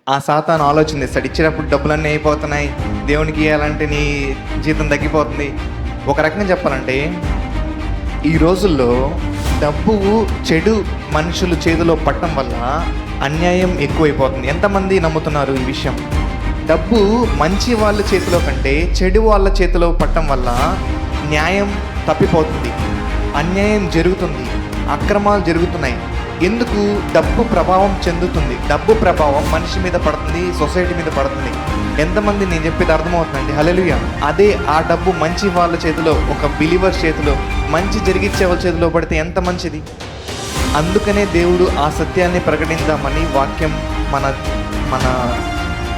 ఆ సాతాను ఆలోచన చేస్తాడు, ఇచ్చేటప్పుడు డబ్బులన్నీ అయిపోతున్నాయి, దేవునికి ఇవ్వాలంటే నీ జీతం తగ్గిపోతుంది. ఒక రకంగా చెప్పాలంటే ఈ రోజుల్లో డబ్బు చెడు మనుషులు చేతిలో పట్టడం వల్ల అన్యాయం ఎక్కువైపోతుంది. ఎంతమంది నమ్ముతున్నారు ఈ విషయం? డబ్బు మంచి వాళ్ళ చేతిలో కంటే చెడు వాళ్ళ చేతిలో పట్టడం వల్ల న్యాయం తప్పిపోతుంది, అన్యాయం జరుగుతుంది, అక్రమాలు జరుగుతున్నాయి. ఎందుకు? డబ్బు ప్రభావం చెందుతుంది. డబ్బు ప్రభావం మనిషి మీద పడుతుంది, సొసైటీ మీద పడుతుంది. ఎంతమంది నేను చెప్పేది అర్థమవుతుందండి? హల్లెలూయా. అదే ఆ డబ్బు మంచి వాళ్ళ చేతిలో, ఒక బిలీవర్ చేతిలో, మంచి జరిగిచ్చే వాళ్ళ చేతిలో పడితే ఎంత మంచిది. అందుకనే దేవుడు ఆ సత్యాన్ని ప్రకటిద్దామని వాక్యం మన మన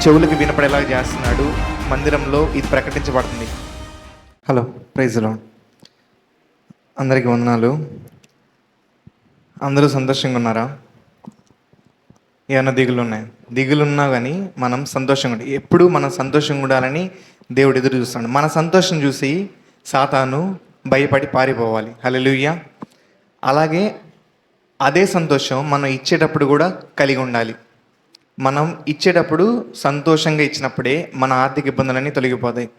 చెవులకు వినపడేలా చేస్తున్నాడు. మందిరంలో ఇది ప్రకటించబడుతుంది. Hello, praise lord. అందరికీ వందనాలు. అందరూ సంతోషంగా ఉన్నారా? ఏమైనా దిగులున్నా కానీ మనం సంతోషంగా ఉండాలి. ఎప్పుడు మనం సంతోషంగా ఉండాలని దేవుడు ఎదురు చూస్తాడు. మన సంతోషం చూసి సాతాను భయపడి పారిపోవాలి. హల్లెలూయా. అలాగే అదే సంతోషం మనం ఇచ్చేటప్పుడు కూడా కలిగి ఉండాలి. మనం ఇచ్చేటప్పుడు సంతోషంగా ఇచ్చినప్పుడే మన ఆర్థిక ఇబ్బందులన్నీ తొలగిపోతాయి.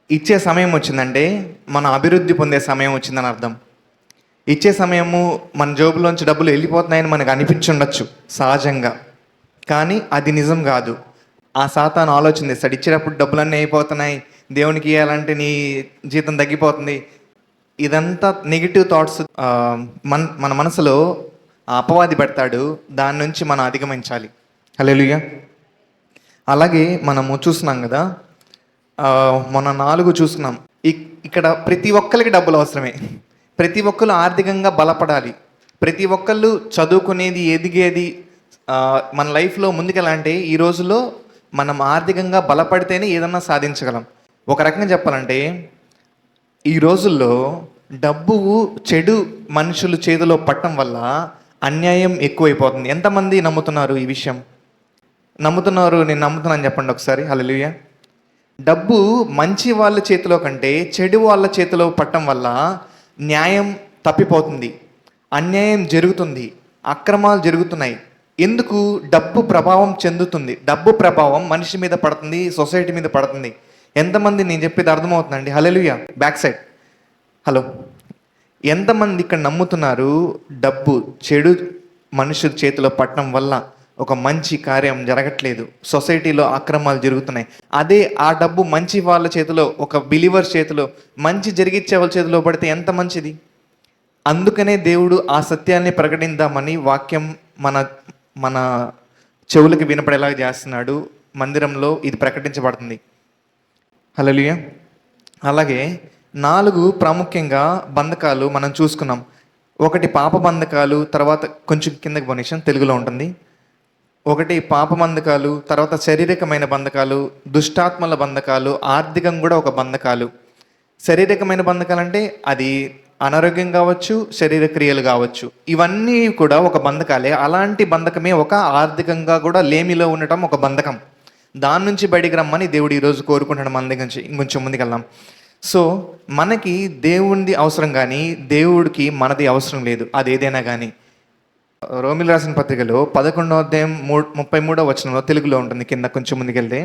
ఇచ్చే సమయం వచ్చిందంటే మన అభివృద్ధి పొందే సమయం వచ్చిందని అర్థం. ఇచ్చే సమయము మన జోబులోంచి డబ్బులు వెళ్ళిపోతున్నాయని మనకు అనిపించుండొచ్చు సహజంగా, కానీ అది నిజం కాదు. ఆ సాతాను ఆలోచన చేస్తాడు, ఇచ్చేటప్పుడు డబ్బులన్నీ అయిపోతున్నాయి, దేవునికి ఇవ్వాలంటే నీ జీతం తగ్గిపోతుంది. ఇదంతా నెగిటివ్ థాట్స్ మన మనసులో అపవాది పెడతాడు. దాని నుంచి మనం అధిగమించాలి. హల్లెలూయా. అలాగే మనము చూస్తున్నాం కదా, మొన్న 4 చూస్తున్నాం. ఇక్కడ ప్రతి ఒక్కరికి డబ్బులు అవసరమే. ప్రతి ఒక్కరు ఆర్థికంగా బలపడాలి. ప్రతి ఒక్కళ్ళు చదువుకునేది, ఎదిగేది, మన లైఫ్లో ముందుకెళ్ళాలంటే ఈ రోజుల్లో మనం ఆర్థికంగా బలపడితేనే ఏదన్నా సాధించగలం. ఒక రకంగా చెప్పాలంటే ఈ రోజుల్లో డబ్బు చెడు మనుషులు చేతిలో పట్టడం వల్ల అన్యాయం ఎక్కువైపోతుంది. ఎంతమంది నమ్ముతున్నారు ఈ విషయం? నమ్ముతున్నారు? నేను నమ్ముతున్నాను చెప్పండి ఒకసారి. హల్లెలూయా. డబ్బు మంచి వాళ్ళ చేతిలో కంటే చెడు వాళ్ళ చేతిలో పట్టడం వల్ల న్యాయం తప్పిపోతుంది, అన్యాయం జరుగుతుంది, అక్రమాలు జరుగుతున్నాయి. ఎందుకు? డబ్బు ప్రభావం చెందుతుంది. డబ్బు ప్రభావం మనిషి మీద పడుతుంది, సొసైటీ మీద పడుతుంది. ఎంతమంది నేను చెప్పేది అర్థమవుతుందండి? హల్లెలూయా. Back side. హలో, ఎంతమంది ఇక్కడ నమ్ముతున్నారు డబ్బు చెడు మనుషుల చేతిలో పట్టడం వల్ల ఒక మంచి కార్యం జరగట్లేదు, సొసైటీలో అక్రమాలు జరుగుతున్నాయి? అదే ఆ డబ్బు మంచి వాళ్ళ చేతిలో, ఒక బిలీవర్ చేతిలో, మంచి జరిగిచ్చే వాళ్ళ చేతిలో పడితే ఎంత మంచిది. అందుకనే దేవుడు ఆ సత్యాన్ని ప్రకటిద్దామని వాక్యం మన మన చెవులకు వినపడేలా చేస్తున్నాడు. మందిరంలో ఇది ప్రకటించబడుతుంది. హల్లెలూయా. అలాగే 4 ప్రాముఖ్యంగా బంధకాలు మనం చూసుకున్నాం. ఒకటి పాప బంధకాలు, తర్వాత కొంచెం కిందకి పోనిషన్ తెలుగులో ఉంటుంది. ఒకటి పాప బంధకాలు, తర్వాత శారీరకమైన బంధకాలు, దుష్టాత్మల బంధకాలు, ఆర్థికంగా కూడా ఒక బంధకాలు. శారీరకమైన బంధకాలు అంటే అది అనారోగ్యం కావచ్చు, శరీర క్రియలు కావచ్చు, ఇవన్నీ కూడా ఒక బంధకాలే. అలాంటి బంధకమే ఒక ఆర్థికంగా కూడా లేమిలో ఉండటం ఒక బంధకం. దాని నుంచి బయటికి రమ్మని దేవుడు ఈరోజు కోరుకుంటాడు. మన దగ్గర నుంచి ఇంకొంచెం ముందుకెళ్దాం. సో మనకి దేవునిది అవసరం కానీ దేవుడికి మనది అవసరం లేదు, అదేదైనా కానీ. రోమిలు రాసిన పత్రికలో 11వ అధ్యాయం 33వ వచనంలో తెలుగులో ఉంటుంది, కింద కొంచెం ముందుకెళ్తే.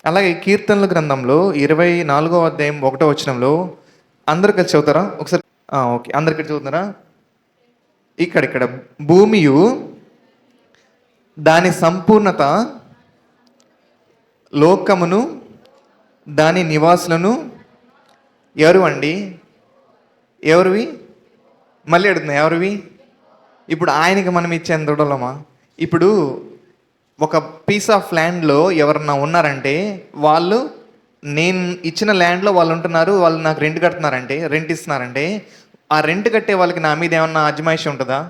అలాగే కీర్తనల గ్రంథంలో 24వ అధ్యాయం 1వ వచనంలో, అందరు కలిసి చదువుతారా ఒకసారి? ఓకే, అందరికీ చదువుతారా? ఇక్కడ భూమియు దాని సంపూర్ణత, లోకమును దాని నివాసులను ఎవరు అండి? ఎవరివి? మళ్ళీ అడుగుతున్నా, ఎవరివి? ఇప్పుడు ఆయనకి మనం ఇచ్చేంత దొడలమా? ఇప్పుడు ఒక పీస్ ఆఫ్ ల్యాండ్లో ఎవరన్నా ఉన్నారంటే వాళ్ళు, నేను ఇచ్చిన ల్యాండ్లో వాళ్ళు ఉంటున్నారు, వాళ్ళు నాకు రెంట్ కడుతున్నారంటే, రెంట్ ఇస్తున్నారంటే, ఆ రెంట్ కట్టే వాళ్ళకి నా మీద ఏమన్నా అజమాయిషి ఉంటుందా?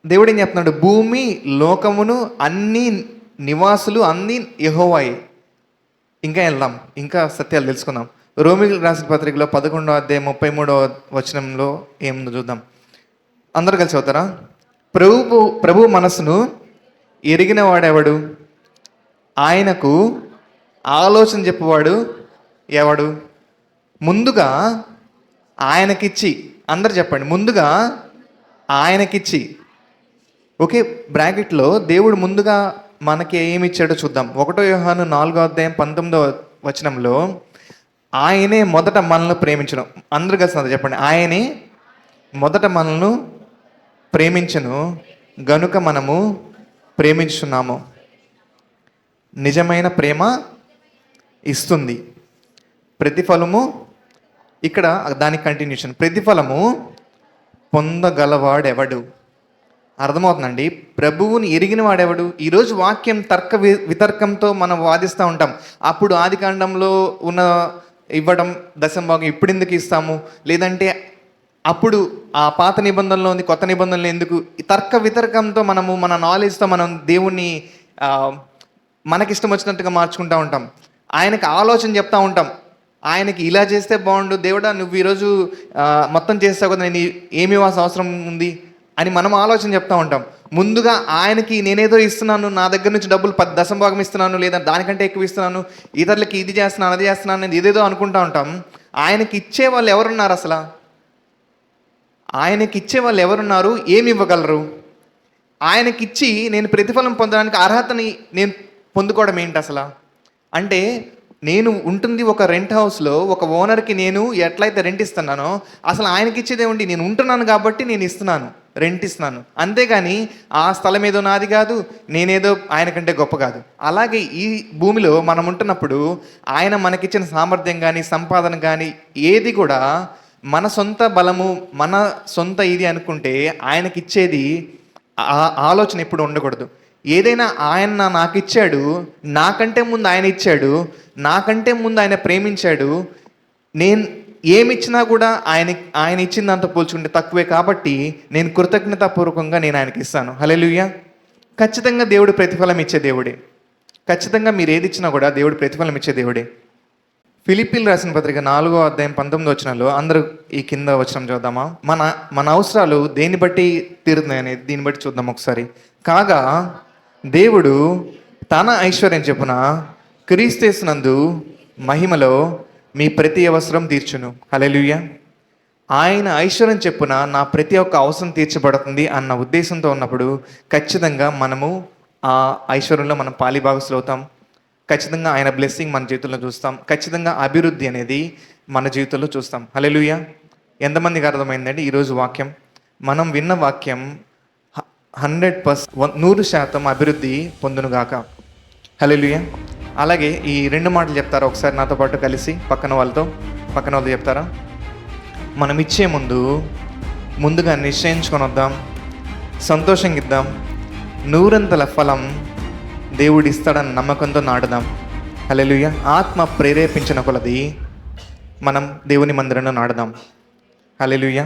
దేవుడు ఏం చెప్తున్నాడు? భూమి, లోకమును, అన్ని నివాసులు అన్ని యెహోవాయే. ఇంకా వెళ్దాం, ఇంకా సత్యాలు తెలుసుకుందాం. రోమిలు రాసిన పత్రికలో 11వ అధ్యాయం 33వ వచనంలో ఏముందో చూద్దాం. అందరూ కలిసి అవుతారా? ప్రభు మనసును ఎరిగిన వాడెవడు? ఆయనకు ఆలోచన చెప్పువాడు ఎవడు? ముందుగా ఆయనకిచ్చి, అందరు చెప్పండి, ముందుగా ఆయనకిచ్చి ఓకే, బ్రాకెట్లో దేవుడు ముందుగా మనకి ఏమి ఇచ్చాడో చూద్దాం. 1 యోహాను 4:19 ఆయనే మొదట మనల్ని ప్రేమించను. అందరు కలిసి చెప్పండి. ఆయనే మొదట మనల్ని ప్రేమించను గనుక మనము ప్రేమించున్నాము. నిజమైన ప్రేమ ఇస్తుంది ప్రతిఫలము. ఇక్కడ దాని కంటిన్యూషన్, ప్రతిఫలము పొందగలవాడెవడు. అర్థమవుతుందండి? ప్రభువుని ఎరిగిన వాడెవడు? ఈరోజు వాక్యం వితర్కంతో మనం వాదిస్తూ ఉంటాం. అప్పుడు ఆదికాండంలో ఉన్న ఇవ్వడం దశంభాగం ఇప్పుడు ఎందుకు ఇస్తాము, లేదంటే అప్పుడు ఆ పాత నిబంధనలో ఉంది, కొత్త నిబంధనలు ఎందుకు? తర్క వితర్కంతో మనము మన నాలెడ్జ్తో మనం దేవుణ్ణి మనకిష్టం వచ్చినట్టుగా మార్చుకుంటూ ఉంటాం. ఆయనకు ఆలోచన చెప్తూ ఉంటాం. ఆయనకి ఇలా చేస్తే బాగుండు, దేవుడా నువ్వు ఈరోజు మొత్తం చేస్తావు కదా, నేను ఏమి అవసరం ఉంది అని మనం ఆలోచన చెప్తూ ఉంటాం. ముందుగా ఆయనకి నేనేదో ఇస్తున్నాను, నా దగ్గర నుంచి డబ్బులు 10 దశంభాగం ఇస్తున్నాను, లేదా దానికంటే ఎక్కువ ఇస్తున్నాను, ఇతరులకి ఇది చేస్తున్నాను అది చేస్తున్నాను అని ఏదేదో అనుకుంటూ ఉంటాం. ఆయనకి ఇచ్చే వాళ్ళు ఎవరున్నారు? అసలు ఆయనకి ఇచ్చే వాళ్ళు ఎవరున్నారు? ఏమి ఇవ్వగలరు? ఆయనకిచ్చి నేను ప్రతిఫలం పొందడానికి అర్హతని నేను పొందుకోవడం ఏంటి అసలు? అంటే నేను ఉంటుంది ఒక రెంట్ హౌస్లో, ఒక ఓనర్కి నేను ఎట్లయితే రెంట్ ఇస్తున్నానో అసలు ఆయనకి ఇచ్చేదే ఉండి, నేను ఉంటున్నాను కాబట్టి నేను ఇస్తున్నాను, రెంట్ ఇస్తున్నాను. అంతేగాని ఆ స్థలం ఏదో నాది కాదు, నేనేదో ఆయన కంటే గొప్ప కాదు. అలాగే ఈ భూమిలో మనం ఉంటున్నప్పుడు ఆయన మనకిచ్చిన సామర్థ్యం కానీ సంపాదన కానీ ఏది కూడా మన సొంత బలము, మన సొంత ఇది అనుకుంటే ఆయనకిచ్చేది ఆ ఆలోచన ఎప్పుడు ఉండకూడదు. ఏదైనా ఆయన నాకు ఇచ్చాడు, నాకంటే ముందు ఆయన ఇచ్చాడు, నాకంటే ముందు ఆయన ప్రేమించాడు. నేను ఏమిచ్చినా కూడా ఆయన ఇచ్చిన దాంతో పోల్చుకుంటే తక్కువే కాబట్టి నేను కృతజ్ఞతాపూర్వకంగా నేను ఆయనకి ఇస్తాను. హల్లెలూయా. ఖచ్చితంగా దేవుడు ప్రతిఫలం ఇచ్చే దేవుడే. ఖచ్చితంగా మీరు ఏది ఇచ్చినా కూడా దేవుడు ప్రతిఫలం ఇచ్చే దేవుడే. ఫిలిప్పీలు రాసిన పత్రిక 4:19 అందరూ ఈ కింద వచనం చూద్దామా? మన అవసరాలు దేన్ని బట్టి తీరుతున్నాయి అనేది దీన్ని బట్టి చూద్దాం ఒకసారి. కాగా దేవుడు తన ఐశ్వర్యం చొప్పున క్రీస్తునందు మహిమలో మీ ప్రతి అవసరం తీర్చును. హల్లెలూయా. ఆయన ఐశ్వర్యం చొప్పున నా ప్రతి ఒక్క అవసరం తీర్చబడుతుంది అన్న ఉద్దేశంతో ఉన్నప్పుడు ఖచ్చితంగా మనము ఆ ఐశ్వర్యంలో మనం పాలిభాగస్తులు అవుతాం. ఖచ్చితంగా ఆయన బ్లెస్సింగ్ మన జీవితంలో చూస్తాం. ఖచ్చితంగా అభివృద్ధి అనేది మన జీవితంలో చూస్తాం. హల్లెలూయా. ఎంతమందికి అర్థమైందండి ఈరోజు వాక్యం? మనం విన్న వాక్యం 100% అభివృద్ధి పొందునుగాక. హల్లెలూయా. అలాగే ఈ 2 మాటలు చెప్తారా ఒకసారి నాతో పాటు కలిసి? పక్కన వాళ్ళతో చెప్తారా? మనం ఇచ్చే ముందుగా నిశ్చయించుకొని వద్దాం, సంతోషంగా ఇద్దాం. 100 ఫలం దేవుడు ఇస్తాడని నమ్మకంతో నాటుదాం. హల్లెలూయా. ఆత్మ ప్రేరేపించిన కొలది మనం దేవుని మందిరంలో నాటుదాం. హల్లెలూయా.